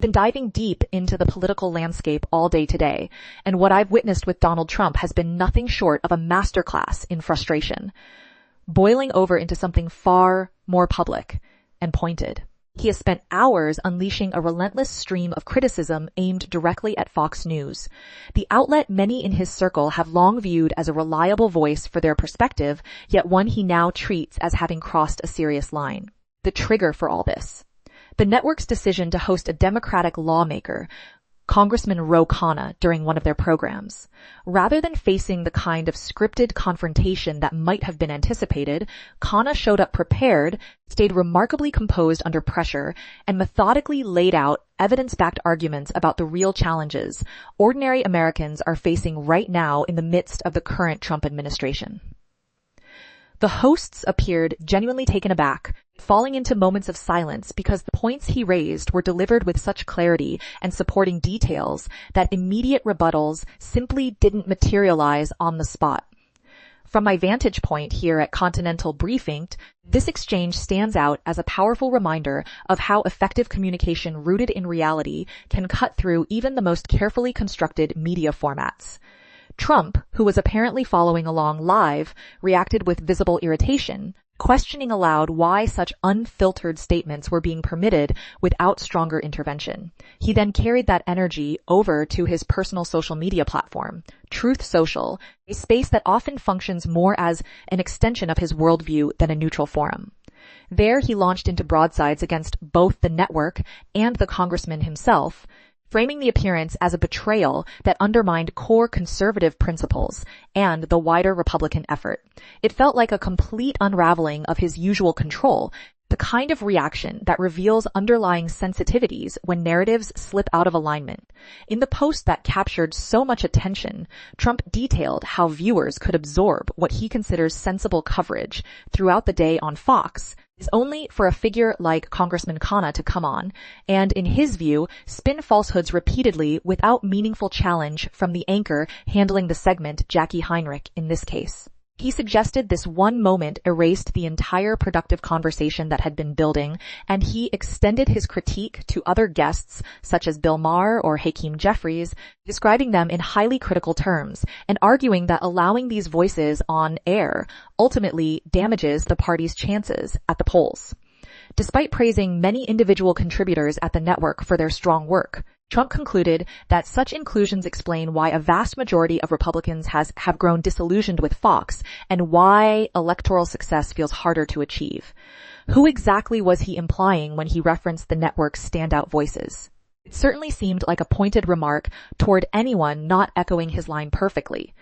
Been diving deep into the political landscape all day today, and what I've witnessed with Donald Trump has been nothing short of a masterclass in frustration, boiling over into something far more public and pointed. He has spent hours unleashing a relentless stream of criticism aimed directly at Fox News, the outlet many in his circle have long viewed as a reliable voice for their perspective, yet one he now treats as having crossed a serious line. The trigger for all this: the network's decision to host a Democratic lawmaker, Congressman Ro Khanna, during one of their programs. Rather than facing the kind of scripted confrontation that might have been anticipated, Khanna showed up prepared, stayed remarkably composed under pressure, and methodically laid out evidence-backed arguments about the real challenges ordinary Americans are facing right now in the midst of the current Trump administration. The hosts appeared genuinely taken aback, falling into moments of silence because the points he raised were delivered with such clarity and supporting details that immediate rebuttals simply didn't materialize on the spot. From my vantage point here at Continental Briefing, this exchange stands out as a powerful reminder of how effective communication rooted in reality can cut through even the most carefully constructed media formats. Trump, who was apparently following along live, reacted with visible irritation, questioning aloud why such unfiltered statements were being permitted without stronger intervention. He then carried that energy over to his personal social media platform, Truth Social, a space that often functions more as an extension of his worldview than a neutral forum. There he launched into broadsides against both the network and the congressman himself, framing the appearance as a betrayal that undermined core conservative principles and the wider Republican effort. It felt like a complete unraveling of his usual control, the kind of reaction that reveals underlying sensitivities when narratives slip out of alignment. In the post that captured so much attention, Trump detailed how viewers could absorb what he considers sensible coverage throughout the day on Fox is only for a figure like Congressman Khanna to come on, and in his view, spin falsehoods repeatedly without meaningful challenge from the anchor handling the segment, Jackie Heinrich, in this case. He suggested this one moment erased the entire productive conversation that had been building, and he extended his critique to other guests such as Bill Maher or Hakeem Jeffries, describing them in highly critical terms and arguing that allowing these voices on air ultimately damages the party's chances at the polls. Despite praising many individual contributors at the network for their strong work, Trump concluded that such inclusions explain why a vast majority of Republicans have grown disillusioned with Fox and why electoral success feels harder to achieve. Who exactly was he implying when he referenced the network's standout voices? It certainly seemed like a pointed remark toward anyone not echoing his line perfectly.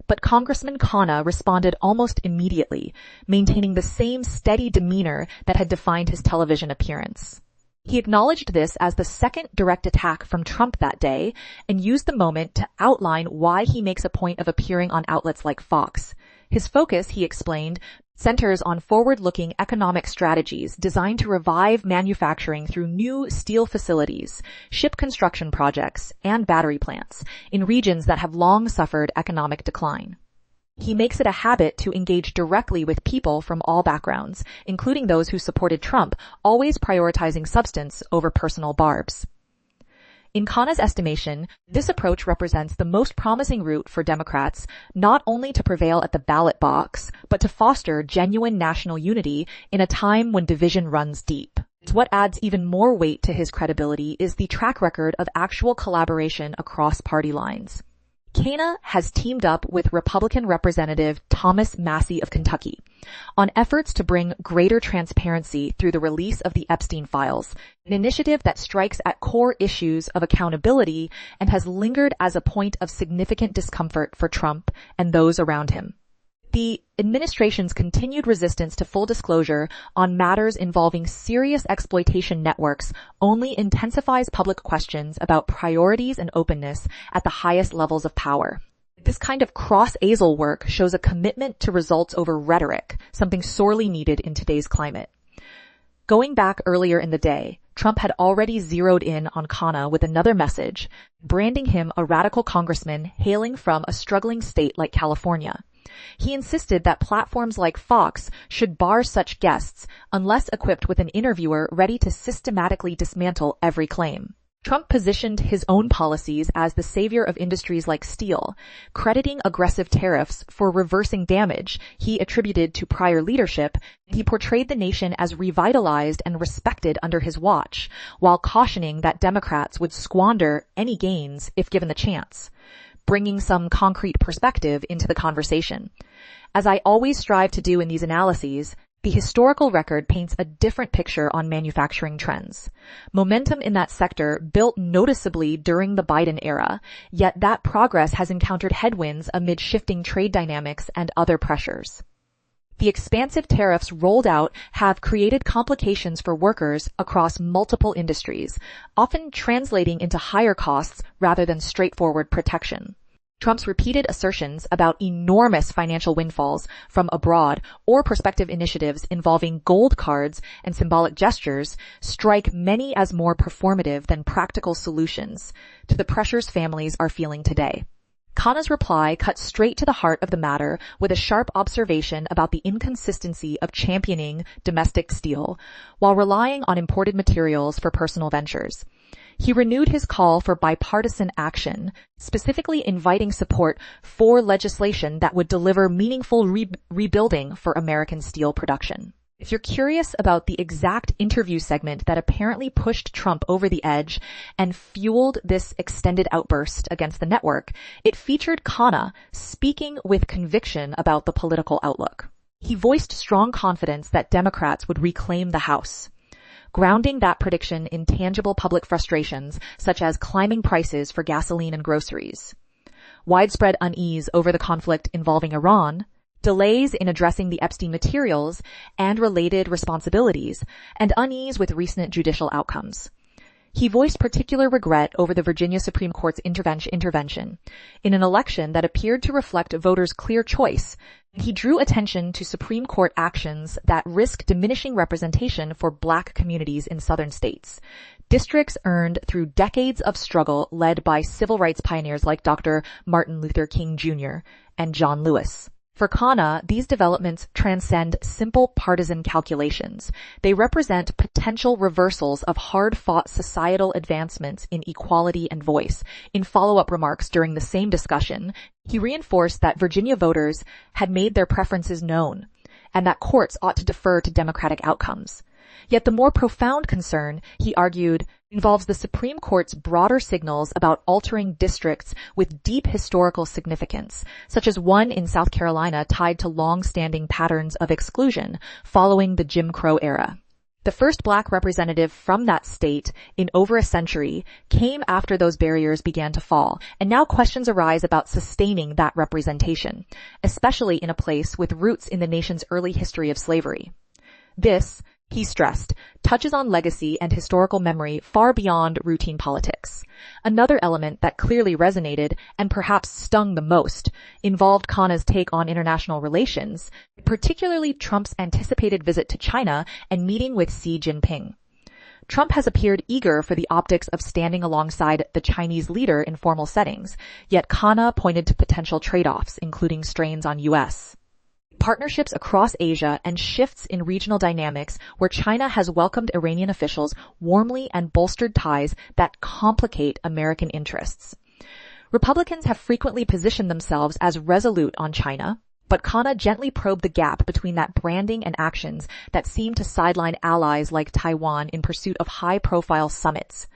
But Congressman Khanna responded almost immediately, maintaining the same steady demeanor that had defined his television appearance. He acknowledged this as the second direct attack from Trump that day and used the moment to outline why he makes a point of appearing on outlets like Fox. His focus, he explained, centers on forward-looking economic strategies designed to revive manufacturing through new steel facilities, ship construction projects, and battery plants in regions that have long suffered economic decline. He makes it a habit to engage directly with people from all backgrounds, including those who supported Trump, always prioritizing substance over personal barbs. In Khanna's estimation, this approach represents the most promising route for Democrats not only to prevail at the ballot box, but to foster genuine national unity in a time when division runs deep. What adds even more weight to his credibility is the track record of actual collaboration across party lines. Khanna has teamed up with Republican Representative Thomas Massie of Kentucky on efforts to bring greater transparency through the release of the Epstein files, an initiative that strikes at core issues of accountability and has lingered as a point of significant discomfort for Trump and those around him. The administration's continued resistance to full disclosure on matters involving serious exploitation networks only intensifies public questions about priorities and openness at the highest levels of power. This kind of cross-azle work shows a commitment to results over rhetoric, something sorely needed in today's climate. Going back earlier in the day, Trump had already zeroed in on Khanna with another message, branding him a radical congressman hailing from a struggling state like California. He insisted that platforms like Fox should bar such guests unless equipped with an interviewer ready to systematically dismantle every claim. Trump positioned his own policies as the savior of industries like steel, crediting aggressive tariffs for reversing damage he attributed to prior leadership. He portrayed the nation as revitalized and respected under his watch, while cautioning that Democrats would squander any gains if given the chance, bringing some concrete perspective into the conversation. As I always strive to do in these analyses, the historical record paints a different picture on manufacturing trends. Momentum in that sector built noticeably during the Biden era, yet that progress has encountered headwinds amid shifting trade dynamics and other pressures. The expansive tariffs rolled out have created complications for workers across multiple industries, often translating into higher costs rather than straightforward protection. Trump's repeated assertions about enormous financial windfalls from abroad or prospective initiatives involving gold cards and symbolic gestures strike many as more performative than practical solutions to the pressures families are feeling today. Khanna's reply cut straight to the heart of the matter with a sharp observation about the inconsistency of championing domestic steel while relying on imported materials for personal ventures. He renewed his call for bipartisan action, specifically inviting support for legislation that would deliver meaningful rebuilding for American steel production. If you're curious about the exact interview segment that apparently pushed Trump over the edge and fueled this extended outburst against the network, it featured Khanna speaking with conviction about the political outlook. He voiced strong confidence that Democrats would reclaim the House, grounding that prediction in tangible public frustrations such as climbing prices for gasoline and groceries, widespread unease over the conflict involving Iran, delays in addressing the Epstein materials and related responsibilities, and unease with recent judicial outcomes. He voiced particular regret over the Virginia Supreme Court's intervention in an election that appeared to reflect voters' clear choice. He drew attention to Supreme Court actions that risk diminishing representation for Black communities in southern states, districts earned through decades of struggle led by civil rights pioneers like Dr. Martin Luther King Jr. and John Lewis. For Khanna, these developments transcend simple partisan calculations. They represent potential reversals of hard-fought societal advancements in equality and voice. In follow-up remarks during the same discussion, he reinforced that Virginia voters had made their preferences known and that courts ought to defer to democratic outcomes. Yet the more profound concern, he argued, involves the Supreme Court's broader signals about altering districts with deep historical significance, such as one in South Carolina tied to long-standing patterns of exclusion following the Jim Crow era. The first Black representative from that state in over a century came after those barriers began to fall, and now questions arise about sustaining that representation, especially in a place with roots in the nation's early history of slavery. This, he stressed, touches on legacy and historical memory far beyond routine politics. Another element that clearly resonated and perhaps stung the most involved Khanna's take on international relations, particularly Trump's anticipated visit to China and meeting with Xi Jinping. Trump has appeared eager for the optics of standing alongside the Chinese leader in formal settings, yet Khanna pointed to potential trade-offs, including strains on U.S. partnerships across Asia and shifts in regional dynamics where China has welcomed Iranian officials warmly and bolstered ties that complicate American interests. Republicans have frequently positioned themselves as resolute on China, but Khanna gently probed the gap between that branding and actions that seem to sideline allies like Taiwan in pursuit of high-profile summits.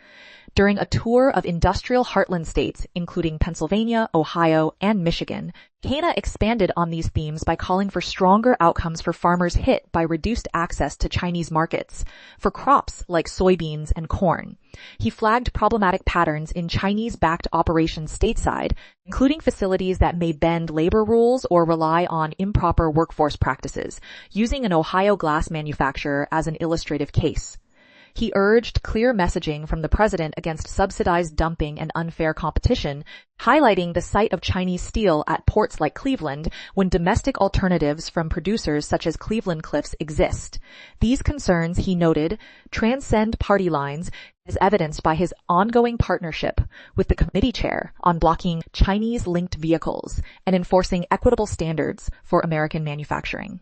During a tour of industrial heartland states, including Pennsylvania, Ohio, and Michigan, Khanna expanded on these themes by calling for stronger outcomes for farmers hit by reduced access to Chinese markets, for crops like soybeans and corn. He flagged problematic patterns in Chinese-backed operations stateside, including facilities that may bend labor rules or rely on improper workforce practices, using an Ohio glass manufacturer as an illustrative case. He urged clear messaging from the president against subsidized dumping and unfair competition, highlighting the sight of Chinese steel at ports like Cleveland when domestic alternatives from producers such as Cleveland Cliffs exist. These concerns, he noted, transcend party lines, as evidenced by his ongoing partnership with the committee chair on blocking Chinese-linked vehicles and enforcing equitable standards for American manufacturing.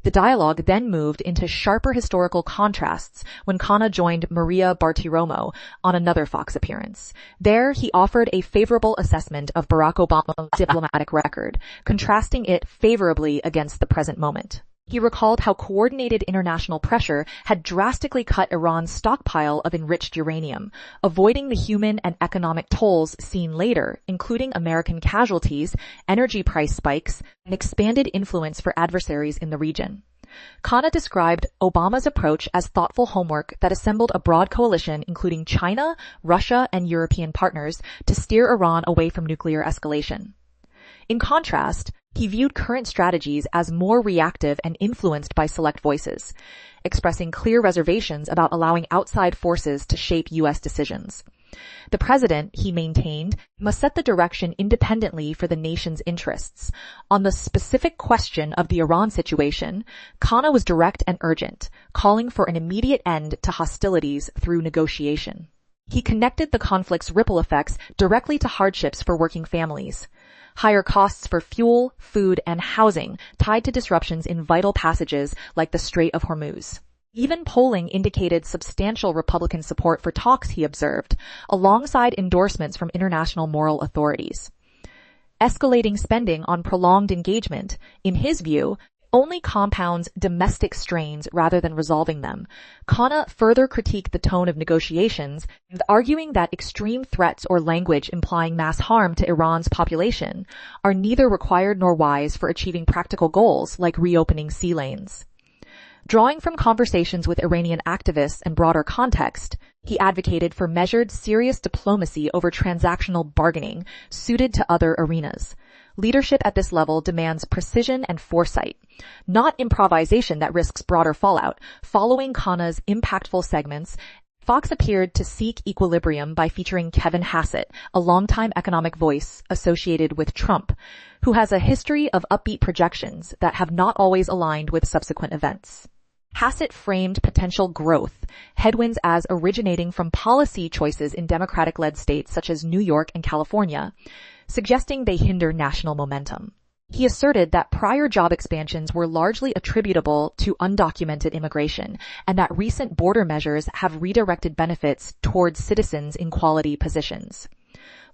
The dialogue then moved into sharper historical contrasts when Khanna joined Maria Bartiromo on another Fox appearance. There, he offered a favorable assessment of Barack Obama's diplomatic record, contrasting it favorably against the present moment. He recalled how coordinated international pressure had drastically cut Iran's stockpile of enriched uranium, avoiding the human and economic tolls seen later, including American casualties, energy price spikes, and expanded influence for adversaries in the region. Khanna described Obama's approach as thoughtful homework that assembled a broad coalition including China, Russia, and European partners to steer Iran away from nuclear escalation. In contrast, he viewed current strategies as more reactive and influenced by select voices, expressing clear reservations about allowing outside forces to shape U.S. decisions. The president, he maintained, must set the direction independently for the nation's interests. On the specific question of the Iran situation, Khanna was direct and urgent, calling for an immediate end to hostilities through negotiation. He connected the conflict's ripple effects directly to hardships for working families. Higher costs for fuel, food, and housing tied to disruptions in vital passages like the Strait of Hormuz. Even polling indicated substantial Republican support for talks, he observed, alongside endorsements from international moral authorities. Escalating spending on prolonged engagement, in his view, only compounds domestic strains rather than resolving them. Khanna further critiqued the tone of negotiations, arguing that extreme threats or language implying mass harm to Iran's population are neither required nor wise for achieving practical goals like reopening sea lanes. Drawing from conversations with Iranian activists and broader context, he advocated for measured, serious diplomacy over transactional bargaining suited to other arenas. Leadership at this level demands precision and foresight, not improvisation that risks broader fallout. Following Khanna's impactful segments, Fox appeared to seek equilibrium by featuring Kevin Hassett, a longtime economic voice associated with Trump, who has a history of upbeat projections that have not always aligned with subsequent events. Hassett framed potential growth, headwinds as originating from policy choices in Democratic-led states such as New York and California, suggesting they hinder national momentum. He asserted that prior job expansions were largely attributable to undocumented immigration, and that recent border measures have redirected benefits towards citizens in quality positions.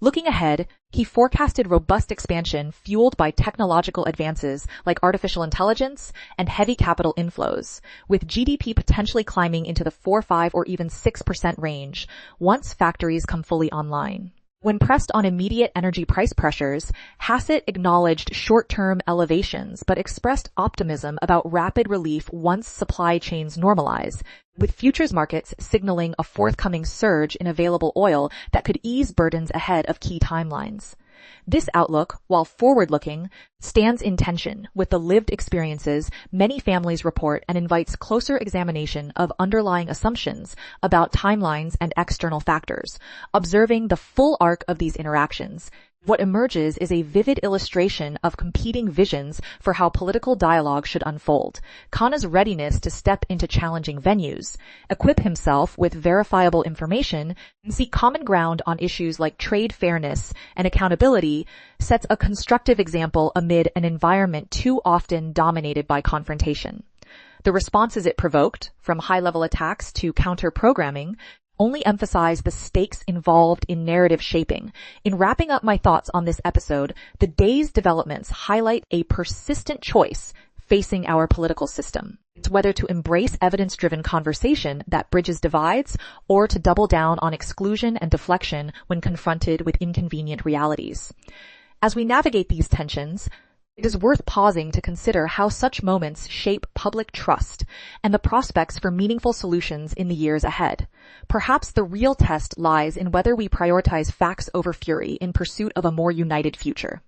Looking ahead, he forecasted robust expansion fueled by technological advances like artificial intelligence and heavy capital inflows, with GDP potentially climbing into the 4, 5, or even 6% range once factories come fully online. When pressed on immediate energy price pressures, Hassett acknowledged short-term elevations but expressed optimism about rapid relief once supply chains normalize, with futures markets signaling a forthcoming surge in available oil that could ease burdens ahead of key timelines. This outlook, while forward-looking, stands in tension with the lived experiences many families report and invites closer examination of underlying assumptions about timelines and external factors. Observing the full arc of these interactions, what emerges is a vivid illustration of competing visions for how political dialogue should unfold. Khanna's readiness to step into challenging venues, equip himself with verifiable information, and seek common ground on issues like trade fairness and accountability sets a constructive example amid an environment too often dominated by confrontation. The responses it provoked, from high-level attacks to counter-programming, only emphasize the stakes involved in narrative shaping. In wrapping up my thoughts on this episode, the day's developments highlight a persistent choice facing our political system. It's whether to embrace evidence-driven conversation that bridges divides or to double down on exclusion and deflection when confronted with inconvenient realities. As we navigate these tensions, it is worth pausing to consider how such moments shape public trust and the prospects for meaningful solutions in the years ahead. Perhaps the real test lies in whether we prioritize facts over fury in pursuit of a more united future.